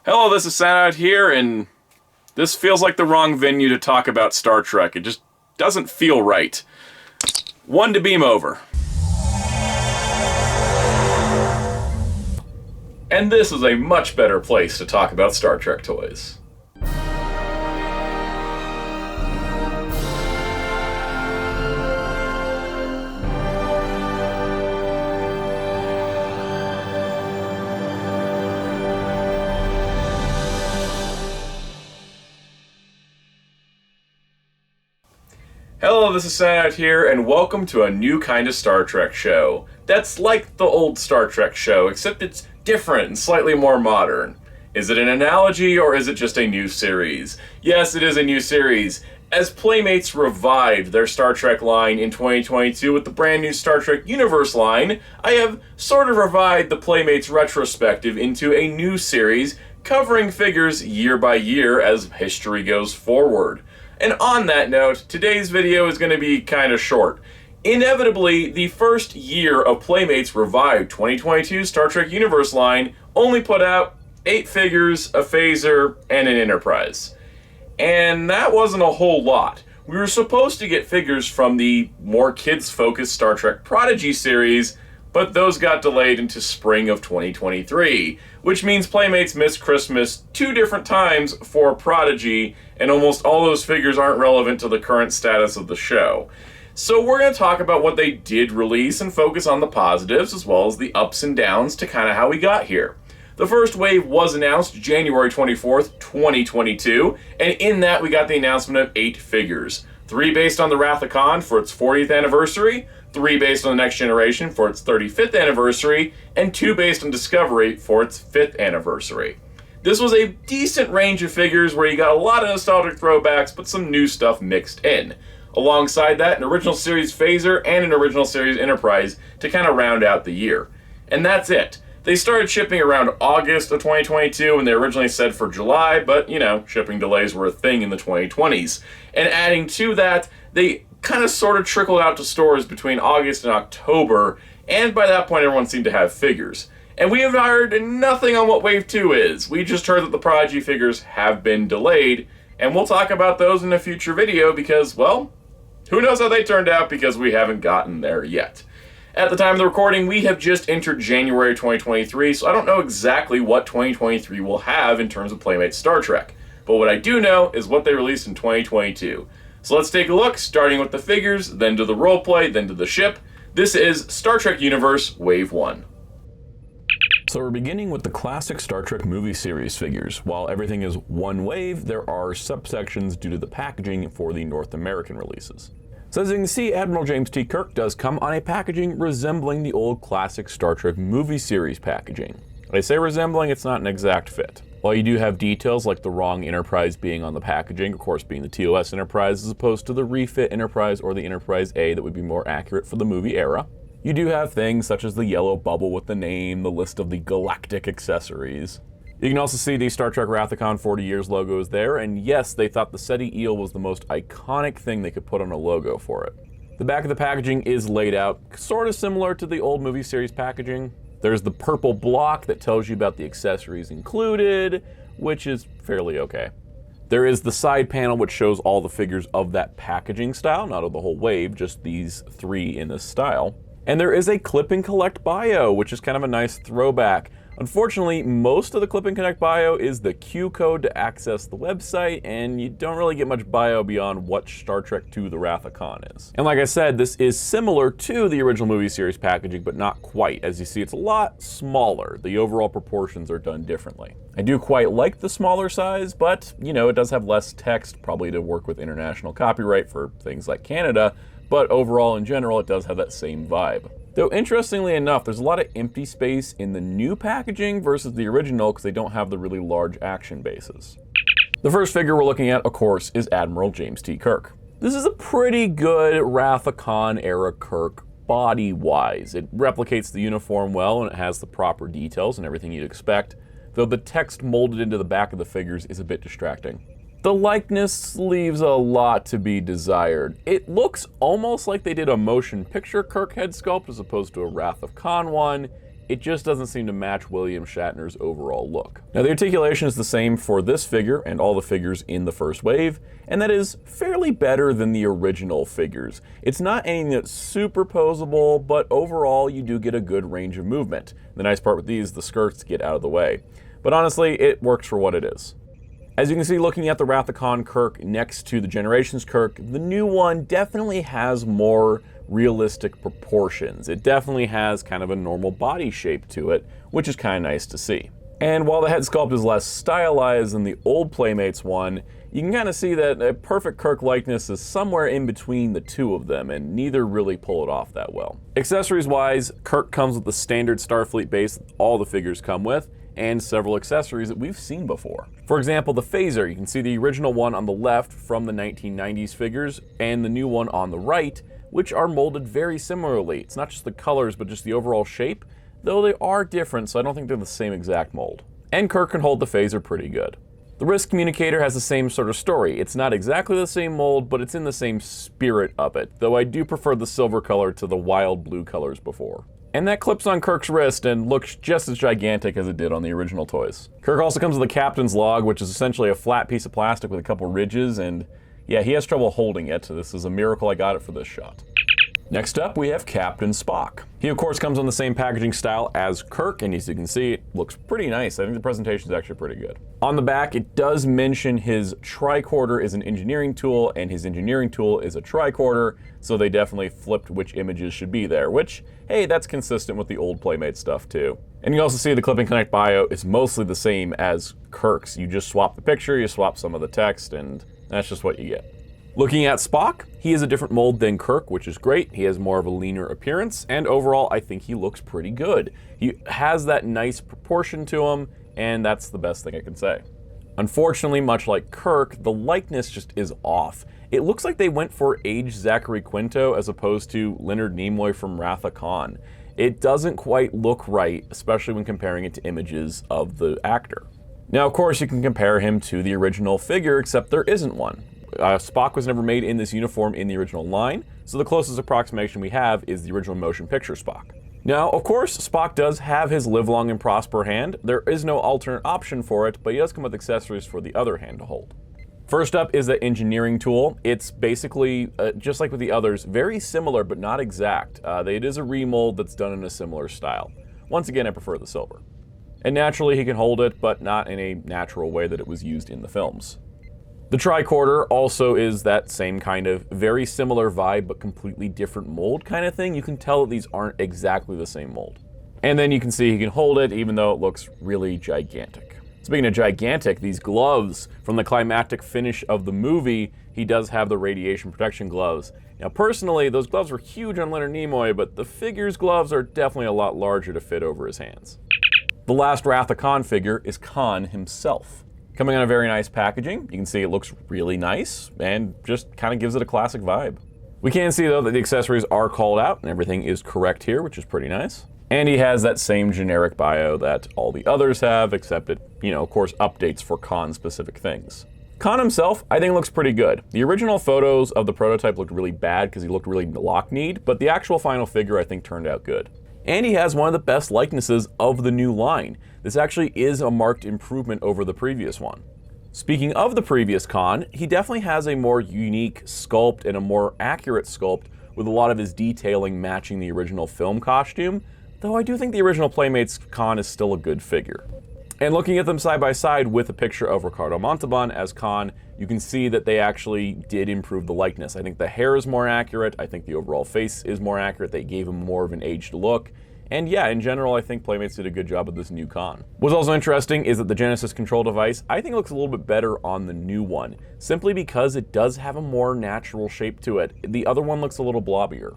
Hello, this is Soundout here, and this feels like the wrong venue to talk about Star Trek. It just doesn't feel right. One to beam over. And this is a much better place to talk about Star Trek toys. Hello, this is Soundout here, and welcome to a new kind of Star Trek show. That's like the old Star Trek show, except it's different and slightly more modern. Is it an analogy, or is it just a new series? Yes, it is a new series. As Playmates revived their Star Trek line in 2022 with the brand new Star Trek Universe line, I have sort of revived the Playmates retrospective into a new series covering figures year by year as history goes forward. And on that note, today's video is going to be kind of short. Inevitably, the first year of Playmates' revived 2022 Star Trek Universe line only put out 8 figures, a phaser, and an Enterprise. And that wasn't a whole lot. We were supposed to get figures from the more kids-focused Star Trek Prodigy series, but those got delayed into spring of 2023, which means Playmates missed Christmas 2 different times for Prodigy, and almost all those figures aren't relevant to the current status of the show. So we're going to talk about what they did release and focus on the positives as well as the ups and downs to kind of how we got here. The first wave was announced January 24th, 2022, and in that we got the announcement of 8 figures. 3 based on the Wrath of Khan for its 40th anniversary, 3 based on the Next Generation for its 35th anniversary, and 2 based on Discovery for its 5th anniversary. This was a decent range of figures where you got a lot of nostalgic throwbacks, but some new stuff mixed in. Alongside that, an original series phaser and an original series Enterprise to kind of round out the year. And that's it. They started shipping around August of 2022 when they originally said for July, but shipping delays were a thing in the 2020s. And adding to that, they kind of sort of trickled out to stores between August and October, and by that point everyone seemed to have figures. And we have heard nothing on what Wave 2 is. We just heard that the Prodigy figures have been delayed, and we'll talk about those in a future video because, well, who knows how they turned out because we haven't gotten there yet. At the time of the recording, we have just entered January 2023, so I don't know exactly what 2023 will have in terms of Playmates Star Trek. But what I do know is what they released in 2022. So let's take a look, starting with the figures, then to the roleplay, then to the ship. This is Star Trek Universe Wave 1. So we're beginning with the classic Star Trek movie series figures. While everything is one wave, there are subsections due to the packaging for the North American releases. So as you can see, Admiral James T. Kirk does come on a packaging resembling the old classic Star Trek movie series packaging. When I say resembling, it's not an exact fit. While you do have details like the wrong Enterprise being on the packaging, of course being the TOS Enterprise as opposed to the refit Enterprise or the Enterprise A that would be more accurate for the movie era. You do have things such as the yellow bubble with the name, the list of the galactic accessories. You can also see the Star Trek Wrath of Khan 40 Years logo is there, and yes, they thought the SETI eel was the most iconic thing they could put on a logo for it. The back of the packaging is laid out sort of similar to the old movie series packaging. There's the purple block that tells you about the accessories included, which is fairly okay. There is the side panel which shows all the figures of that packaging style, not of the whole wave, just these 3 in this style. And there is a clip and collect bio, which is kind of a nice throwback. Unfortunately, most of the clip and connect bio is the Q code to access the website, and you don't really get much bio beyond what Star Trek II The Wrath of Khan is. And like I said, this is similar to the original movie series packaging, but not quite. As you see, it's a lot smaller. The overall proportions are done differently. I do quite like the smaller size, but it does have less text, probably to work with international copyright for things like Canada, but overall in general, it does have that same vibe. Though interestingly enough, there's a lot of empty space in the new packaging versus the original because they don't have the really large action bases. The first figure we're looking at, of course, is Admiral James T. Kirk. This is a pretty good Wrath of Khan era Kirk body-wise. It replicates the uniform well and it has the proper details and everything you'd expect, though the text molded into the back of the figures is a bit distracting. The likeness leaves a lot to be desired. It looks almost like they did a motion picture Kirk head sculpt as opposed to a Wrath of Khan one, it just doesn't seem to match William Shatner's overall look. Now, the articulation is the same for this figure and all the figures in the first wave, and that is fairly better than the original figures. It's not anything that's super posable, but overall you do get a good range of movement. The nice part with these, the skirts get out of the way. But honestly, it works for what it is. As you can see, looking at the Wrath of Khan Kirk next to the Generations Kirk, the new one definitely has more realistic proportions. It definitely has kind of a normal body shape to it, which is kind of nice to see. And while the head sculpt is less stylized than the old Playmates one, you can kind of see that a perfect Kirk likeness is somewhere in between the two of them, and neither really pull it off that well. Accessories wise, Kirk comes with the standard Starfleet base that all the figures come with, and several accessories that we've seen before. For example, the phaser. You can see the original one on the left from the 1990s figures, and the new one on the right, which are molded very similarly. It's not just the colors, but just the overall shape, though they are different, so I don't think they're the same exact mold. And Kirk can hold the phaser pretty good. The wrist communicator has the same sort of story. It's not exactly the same mold, but it's in the same spirit of it, though I do prefer the silver color to the wild blue colors before. And that clips on Kirk's wrist and looks just as gigantic as it did on the original toys. Kirk also comes with a captain's log, which is essentially a flat piece of plastic with a couple ridges, and yeah, he has trouble holding it. This is a miracle I got it for this shot. Next up, we have Captain Spock. He, of course, comes on the same packaging style as Kirk, and as you can see, it looks pretty nice. I think the presentation is actually pretty good. On the back, it does mention his tricorder is an engineering tool, and his engineering tool is a tricorder, so they definitely flipped which images should be there, which, hey, that's consistent with the old Playmate stuff, too. And you also see the Clip and Connect bio is mostly the same as Kirk's. You just swap the picture, you swap some of the text, and that's just what you get. Looking at Spock, he is a different mold than Kirk, which is great. He has more of a leaner appearance, and overall, I think he looks pretty good. He has that nice proportion to him, and that's the best thing I can say. Unfortunately, much like Kirk, the likeness just is off. It looks like they went for aged Zachary Quinto as opposed to Leonard Nimoy from Wrath of Khan. It doesn't quite look right, especially when comparing it to images of the actor. Now, of course, you can compare him to the original figure, except there isn't one. Spock was never made in this uniform in the original line, so the closest approximation we have is the original motion picture Spock. Now, of course, Spock does have his live long and prosper hand. There is no alternate option for it, but he does come with accessories for the other hand to hold. First up is the engineering tool. It's basically, just like with the others, very similar but not exact. It is a remold that's done in a similar style. Once again, I prefer the silver. And naturally, he can hold it, but not in a natural way that it was used in the films. The tricorder also is that same kind of very similar vibe, but completely different mold kind of thing. You can tell that these aren't exactly the same mold. And then you can see he can hold it, even though it looks really gigantic. Speaking of gigantic, these gloves from the climactic finish of the movie, he does have the radiation protection gloves. Now, personally, those gloves were huge on Leonard Nimoy, but the figure's gloves are definitely a lot larger to fit over his hands. The last Wrath of Khan figure is Khan himself. Coming on a very nice packaging, you can see it looks really nice and just kind of gives it a classic vibe. We can see though that the accessories are called out and everything is correct here, which is pretty nice. And he has that same generic bio that all the others have, except it, of course, updates for Khan specific things. Khan himself, I think looks pretty good. The original photos of the prototype looked really bad because he looked really lock-kneed, but the actual final figure I think turned out good. And he has one of the best likenesses of the new line. This actually is a marked improvement over the previous one. Speaking of the previous Khan, he definitely has a more unique sculpt and a more accurate sculpt with a lot of his detailing matching the original film costume, though I do think the original Playmates Khan is still a good figure. And looking at them side by side with a picture of Ricardo Montalban as Khan, you can see that they actually did improve the likeness. I think the hair is more accurate, I think the overall face is more accurate, they gave him more of an aged look, and yeah, in general, I think Playmates did a good job with this new Khan. What's also interesting is that the Genesis control device, I think looks a little bit better on the new one, simply because it does have a more natural shape to it. The other one looks a little blobbier.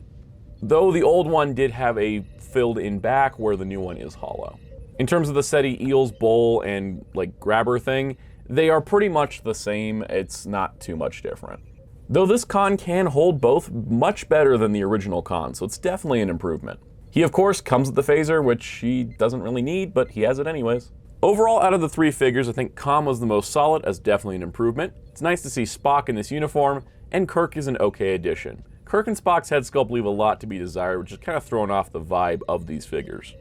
Though the old one did have a filled-in back where the new one is hollow. In terms of the SETI Eels bowl and grabber thing, they are pretty much the same. It's not too much different. Though this Khan can hold both much better than the original Khan, so it's definitely an improvement. He, of course, comes with the phaser, which he doesn't really need, but he has it anyways. Overall, out of the three figures, I think Khan was the most solid, as definitely an improvement. It's nice to see Spock in this uniform, and Kirk is an okay addition. Kirk and Spock's head sculpt leave a lot to be desired, which is kind of throwing off the vibe of these figures.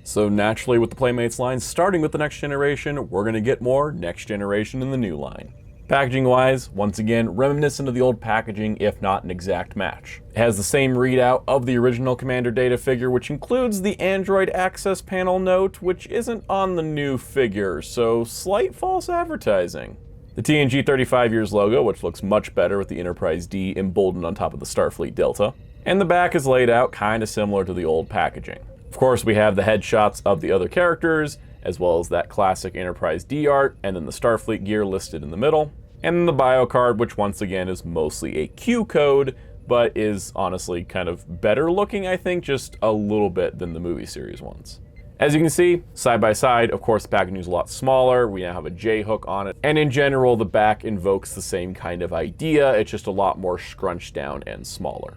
So naturally with the Playmates line, starting with the next generation, we're going to get more next generation in the new line. Packaging wise, once again, reminiscent of the old packaging, if not an exact match. It has the same readout of the original Commander Data figure, which includes the Android Access Panel note, which isn't on the new figure, so slight false advertising. The TNG 35 Years logo, which looks much better with the Enterprise D emboldened on top of the Starfleet Delta. And the back is laid out kinda similar to the old packaging. Of course, we have the headshots of the other characters, as well as that classic Enterprise D art, and then the Starfleet gear listed in the middle. And then the bio card, which once again is mostly a Q code, but is honestly kind of better looking, I think, just a little bit than the movie series ones. As you can see, side by side, of course, the packaging is a lot smaller. We now have a J hook on it. And in general, the back invokes the same kind of idea. It's just a lot more scrunched down and smaller.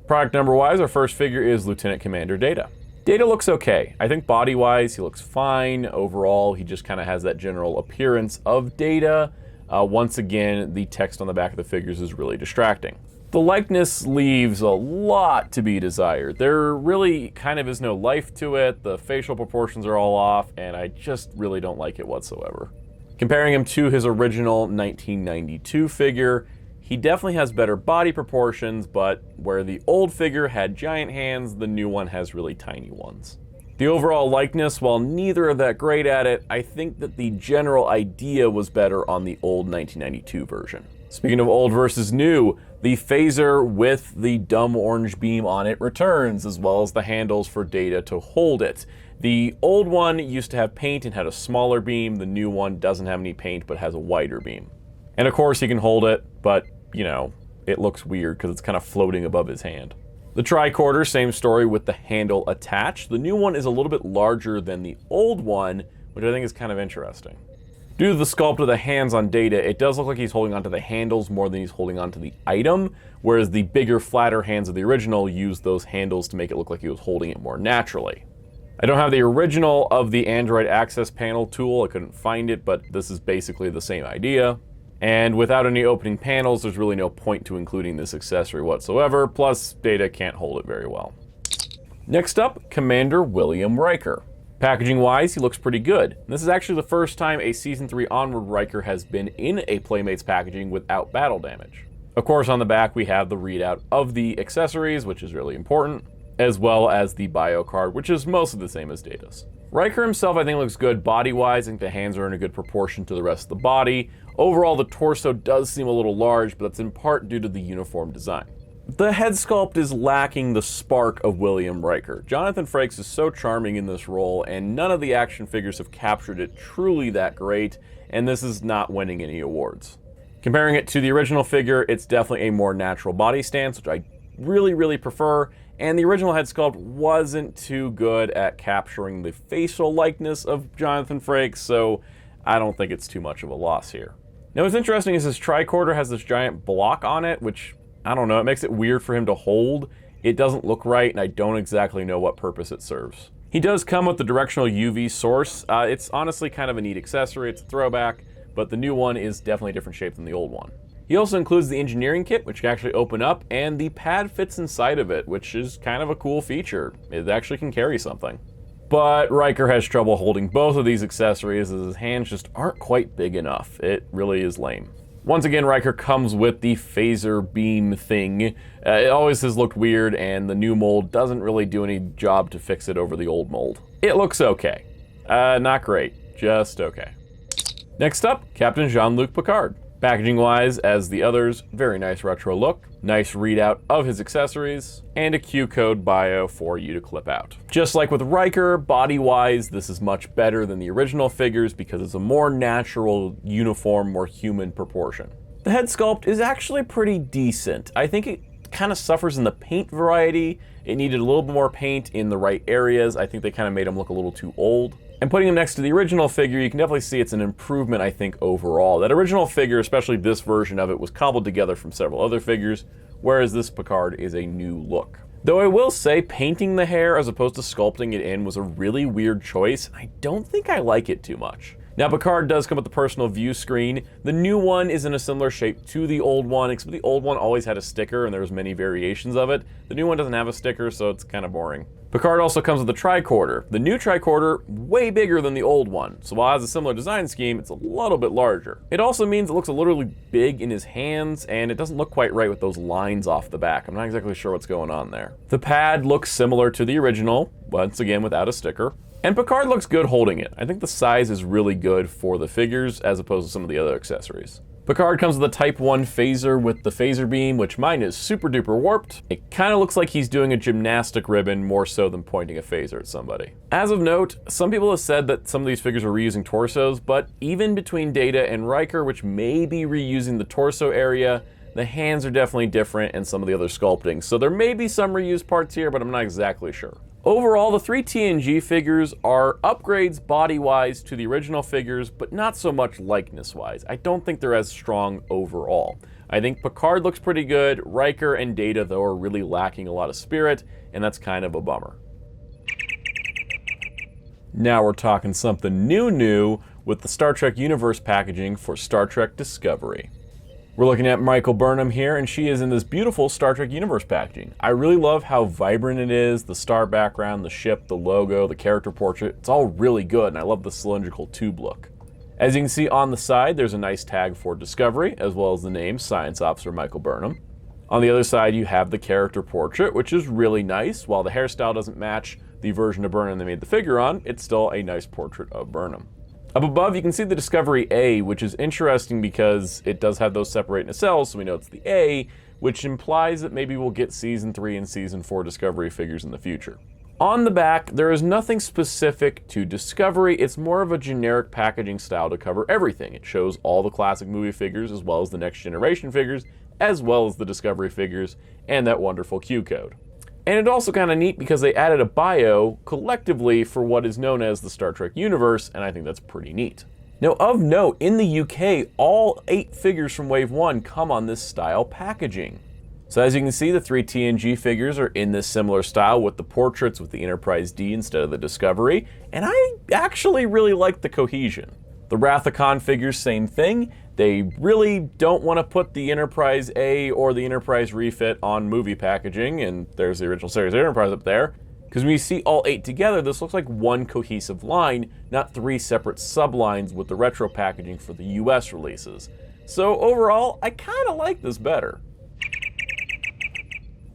Product number wise, our first figure is Lieutenant Commander Data. Data looks okay. I think body-wise, he looks fine. Overall, he just kind of has that general appearance of Data. Once again, the text on the back of the figures is really distracting. The likeness leaves a lot to be desired. There really kind of is no life to it. The facial proportions are all off, and I just really don't like it whatsoever. Comparing him to his original 1992 figure, he definitely has better body proportions, but where the old figure had giant hands, the new one has really tiny ones. The overall likeness, while neither are that great at it, I think that the general idea was better on the old 1992 version. Speaking of old versus new, the phaser with the dumb orange beam on it returns, as well as the handles for Data to hold it. The old one used to have paint and had a smaller beam. The new one doesn't have any paint, but has a wider beam. And of course he can hold it, but you know, it looks weird because it's kind of floating above his hand. The tricorder, same story with the handle attached. The new one is a little bit larger than the old one, which I think is kind of interesting. Due to the sculpt of the hands on Data, it does look like he's holding onto the handles more than he's holding onto the item, whereas the bigger, flatter hands of the original used those handles to make it look like he was holding it more naturally. I don't have the original of the Android Access Panel tool, I couldn't find it, but this is basically the same idea. And without any opening panels, there's really no point to including this accessory whatsoever, plus Data can't hold it very well. Next up, Commander William Riker. Packaging wise, he looks pretty good. This is actually the first time a Season 3 onward Riker has been in a Playmates packaging without battle damage. Of course, on the back we have the readout of the accessories, which is really important, as well as the bio card, which is mostly the same as Data's. Riker himself I think looks good body-wise. I think the hands are in a good proportion to the rest of the body. Overall, the torso does seem a little large, but that's in part due to the uniform design. The head sculpt is lacking the spark of William Riker. Jonathan Frakes is so charming in this role, and none of the action figures have captured it truly that great, and this is not winning any awards. Comparing it to the original figure, it's definitely a more natural body stance, which I really prefer, and the original head sculpt wasn't too good at capturing the facial likeness of Jonathan Frakes, so I don't think it's too much of a loss here. Now what's interesting is his tricorder has this giant block on it, which, I don't know, it makes it weird for him to hold. It doesn't look right, and I don't exactly know what purpose it serves. He does come with the directional UV source. It's honestly kind of a neat accessory, it's a throwback, but the new one is definitely a different shape than the old one. He also includes the engineering kit, which can actually open up, and the pad fits inside of it, which is kind of a cool feature. It actually can carry something. But Riker has trouble holding both of these accessories as his hands just aren't quite big enough. It really is lame. Once again, Riker comes with the phaser beam thing. It always has looked weird, and the new mold doesn't really do any job to fix it over the old mold. It looks okay. Not great, just okay. Next up, Captain Jean-Luc Picard. Packaging-wise, as the others, very nice retro look, nice readout of his accessories, and a Q-code bio for you to clip out. Just like with Riker, body-wise, this is much better than the original figures because it's a more natural, uniform, more human proportion. The head sculpt is actually pretty decent. I think it kind of suffers in the paint variety. It needed a little bit more paint in the right areas. I think they kind of made him look a little too old. And putting him next to the original figure, you can definitely see it's an improvement, I think, overall. That original figure, especially this version of it, was cobbled together from several other figures, whereas this Picard is a new look. Though I will say, painting the hair as opposed to sculpting it in was a really weird choice. I don't think I like it too much. Now, Picard does come with the personal view screen. The new one is in a similar shape to the old one, except the old one always had a sticker and there was many variations of it. The new one doesn't have a sticker, so it's kind of boring. Picard also comes with a tricorder. The new tricorder, way bigger than the old one, so while it has a similar design scheme, it's a little bit larger. It also means it looks a little big in his hands, and it doesn't look quite right with those lines off the back. I'm not exactly sure what's going on there. The pad looks similar to the original, once again without a sticker. And Picard looks good holding it. I think the size is really good for the figures as opposed to some of the other accessories. Picard comes with a Type 1 phaser with the phaser beam, which mine is super duper warped. It kind of looks like he's doing a gymnastic ribbon more so than pointing a phaser at somebody. As of note, some people have said that some of these figures are reusing torsos, but even between Data and Riker, which may be reusing the torso area, the hands are definitely different and some of the other sculpting. So there may be some reused parts here, but I'm not exactly sure. Overall, the three TNG figures are upgrades body-wise to the original figures, but not so much likeness-wise. I don't think they're as strong overall. I think Picard looks pretty good, Riker and Data, though, are really lacking a lot of spirit, and that's kind of a bummer. Now we're talking something new with the Star Trek Universe packaging for Star Trek Discovery. We're looking at Michael Burnham here, and she is in this beautiful Star Trek Universe packaging. I really love how vibrant it is, the star background, the ship, the logo, the character portrait. It's all really good, and I love the cylindrical tube look. As you can see on the side, there's a nice tag for Discovery, as well as the name Science Officer Michael Burnham. On the other side, you have the character portrait, which is really nice. While the hairstyle doesn't match the version of Burnham they made the figure on, it's still a nice portrait of Burnham. Up above, you can see the Discovery A, which is interesting because it does have those separate nacelles, so we know it's the A, which implies that maybe we'll get Season 3 and Season 4 Discovery figures in the future. On the back, there is nothing specific to Discovery. It's more of a generic packaging style to cover everything. It shows all the classic movie figures, as well as the Next Generation figures, as well as the Discovery figures, and that wonderful Q code. And it's also kind of neat because they added a bio collectively for what is known as the Star Trek universe, and I think that's pretty neat. Now, of note, in the UK, all 8 figures from Wave 1 come on this style packaging. So as you can see, the 3 TNG figures are in this similar style with the portraits with the Enterprise D instead of the Discovery, and I actually really like the cohesion. The Wrath of Khan figures, same thing. They really don't want to put the Enterprise A or the Enterprise refit on movie packaging, and there's the original series of Enterprise up there. Because when you see all 8 together, this looks like one cohesive line, not 3 separate sublines with the retro packaging for the US releases. So overall, I kind of like this better.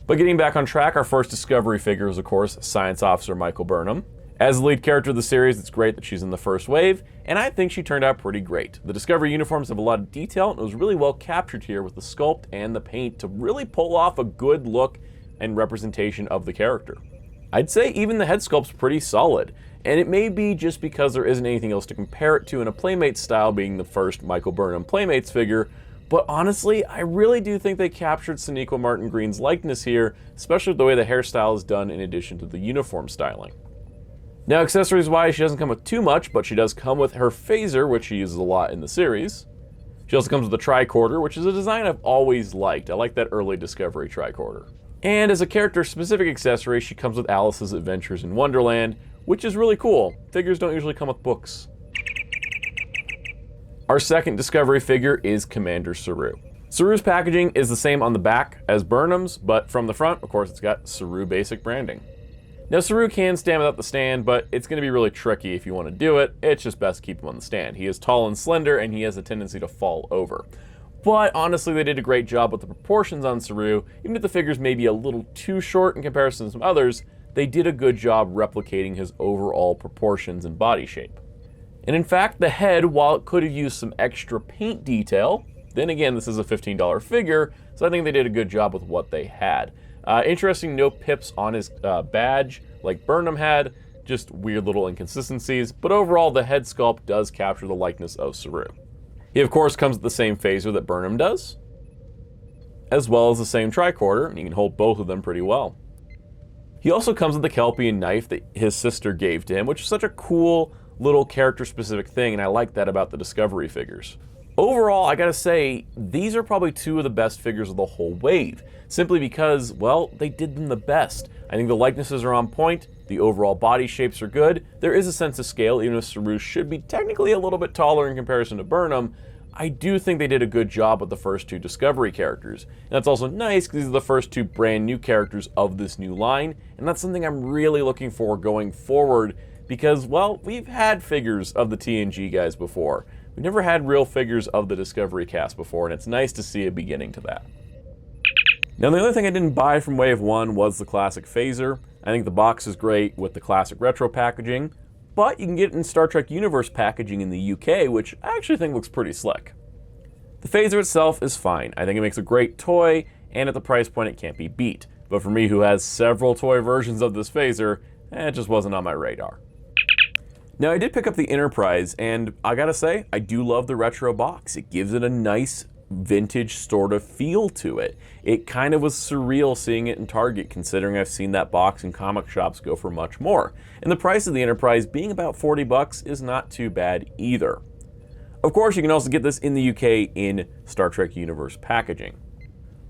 But getting back on track, our first Discovery figure is, of course, Science Officer Michael Burnham. As the lead character of the series, it's great that she's in the first wave, and I think she turned out pretty great. The Discovery uniforms have a lot of detail, and it was really well captured here with the sculpt and the paint to really pull off a good look and representation of the character. I'd say even the head sculpt's pretty solid, and it may be just because there isn't anything else to compare it to in a Playmates style, being the first Michael Burnham Playmates figure, but honestly, I really do think they captured Sonequa Martin Green's likeness here, especially with the way the hairstyle is done in addition to the uniform styling. Now, accessories-wise, she doesn't come with too much, but she does come with her phaser, which she uses a lot in the series. She also comes with a tricorder, which is a design I've always liked. I like that early Discovery tricorder. And as a character-specific accessory, she comes with Alice's Adventures in Wonderland, which is really cool. Figures don't usually come with books. Our second Discovery figure is Commander Saru. Saru's packaging is the same on the back as Burnham's, but from the front, of course, it's got Saru basic branding. Now, Saru can stand without the stand, but it's going to be really tricky if you want to do it. It's just best to keep him on the stand. He is tall and slender, and he has a tendency to fall over. But honestly, they did a great job with the proportions on Saru. Even if the figure's maybe a little too short in comparison to some others, they did a good job replicating his overall proportions and body shape. And in fact, the head, while it could have used some extra paint detail, then again, this is a $15 figure, so I think they did a good job with what they had. Interesting, no pips on his badge like Burnham had, just weird little inconsistencies, but overall the head sculpt does capture the likeness of Saru. He of course comes with the same phaser that Burnham does, as well as the same tricorder, and you can hold both of them pretty well. He also comes with the Kelpian knife that his sister gave to him, which is such a cool little character-specific thing, and I like that about the Discovery figures. Overall, I gotta say, these are probably two of the best figures of the whole wave, simply because, well, they did them the best. I think the likenesses are on point, the overall body shapes are good, there is a sense of scale, even if Saru should be technically a little bit taller in comparison to Burnham. I do think they did a good job with the first two Discovery characters. And that's also nice because these are the first two brand new characters of this new line, and that's something I'm really looking for going forward because, well, we've had figures of the TNG guys before. We've never had real figures of the Discovery cast before, and it's nice to see a beginning to that. Now, the other thing I didn't buy from Wave 1 was the classic phaser. I think the box is great with the classic retro packaging, but you can get it in Star Trek Universe packaging in the UK, which I actually think looks pretty slick. The phaser itself is fine. I think it makes a great toy, and at the price point it can't be beat. But for me, who has several toy versions of this phaser, it just wasn't on my radar. Now, I did pick up the Enterprise, and I gotta say, I do love the retro box. It gives it a nice vintage sort of feel to it. It kind of was surreal seeing it in Target, considering I've seen that box in comic shops go for much more. And the price of the Enterprise being about $40 is not too bad either. Of course, you can also get this in the UK in Star Trek Universe packaging.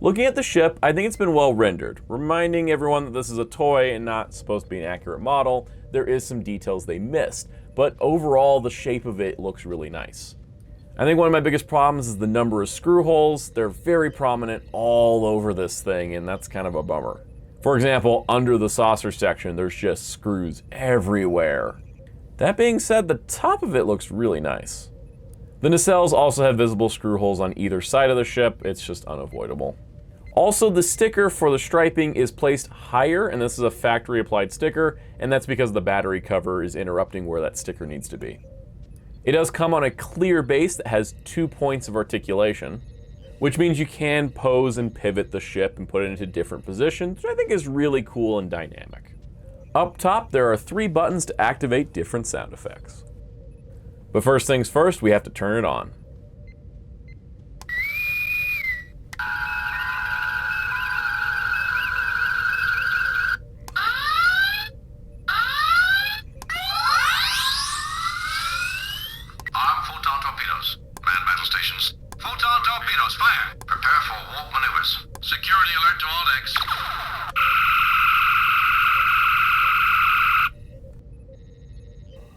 Looking at the ship, I think it's been well rendered, reminding everyone that this is a toy and not supposed to be an accurate model. There is some details they missed, but overall the shape of it looks really nice. I think one of my biggest problems is the number of screw holes. They're very prominent all over this thing, and that's kind of a bummer. For example, under the saucer section, there's just screws everywhere. That being said, the top of it looks really nice. The nacelles also have visible screw holes on either side of the ship. It's just unavoidable. Also, the sticker for the striping is placed higher, and this is a factory applied sticker, and that's because the battery cover is interrupting where that sticker needs to be. It does come on a clear base that has 2 points of articulation, which means you can pose and pivot the ship and put it into different positions, which I think is really cool and dynamic. Up top, there are 3 buttons to activate different sound effects. But first things first, we have to turn it on.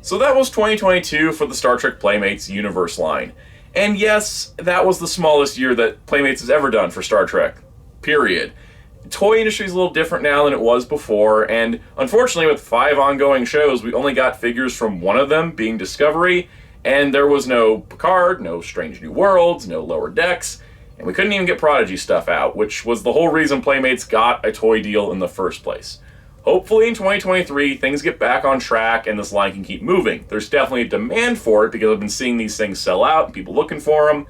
So that was 2022 for the Star Trek Playmates Universe line. And yes, that was the smallest year that Playmates has ever done for Star Trek. Period. The toy industry is a little different now than it was before, and unfortunately with 5 ongoing shows, we only got figures from one of them, being Discovery, and there was no Picard, no Strange New Worlds, no Lower Decks, and we couldn't even get Prodigy stuff out, which was the whole reason Playmates got a toy deal in the first place. Hopefully in 2023, things get back on track and this line can keep moving. There's definitely a demand for it because I've been seeing these things sell out and people looking for them.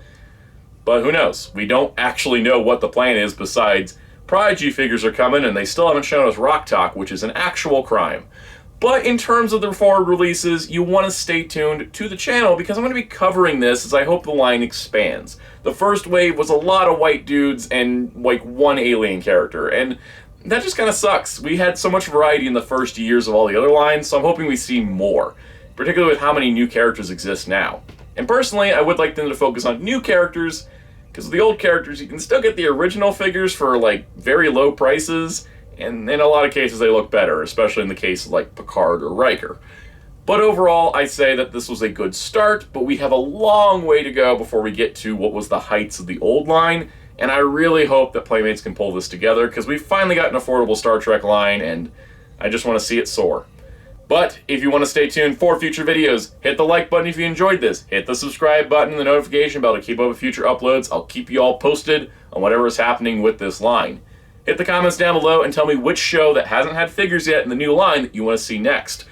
But who knows? We don't actually know what the plan is besides Prodigy figures are coming and they still haven't shown us Rock Talk, which is an actual crime. But in terms of the forward releases, you want to stay tuned to the channel because I'm going to be covering this as I hope the line expands. The first wave was a lot of white dudes and like one alien character, and that just kind of sucks. We had so much variety in the first years of all the other lines, so I'm hoping we see more, particularly with how many new characters exist now. And personally, I would like them to focus on new characters, because with the old characters, you can still get the original figures for like very low prices, and in a lot of cases they look better, especially in the case of like Picard or Riker. But overall, I say that this was a good start, but we have a long way to go before we get to what was the heights of the old line, and I really hope that Playmates can pull this together, because we finally got an affordable Star Trek line, and I just want to see it soar. But if you want to stay tuned for future videos, hit the like button if you enjoyed this, hit the subscribe button and the notification bell to keep up with future uploads. I'll keep you all posted on whatever is happening with this line. Hit the comments down below and tell me which show that hasn't had figures yet in the new line that you want to see next.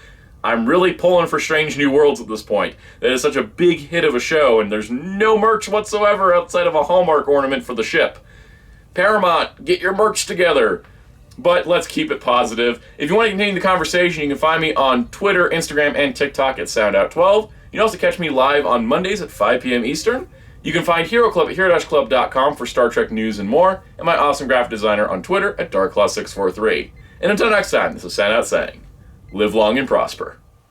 I'm really pulling for Strange New Worlds at this point. That is such a big hit of a show, and there's no merch whatsoever outside of a Hallmark ornament for the ship. Paramount, get your merch together. But let's keep it positive. If you want to continue the conversation, you can find me on Twitter, Instagram, and TikTok at Soundout12. You can also catch me live on Mondays at 5 p.m. Eastern. You can find Hero Club at hero-club.com for Star Trek news and more, and my awesome graphic designer on Twitter at darklaw643. And until next time, this is Soundout saying, live long and prosper.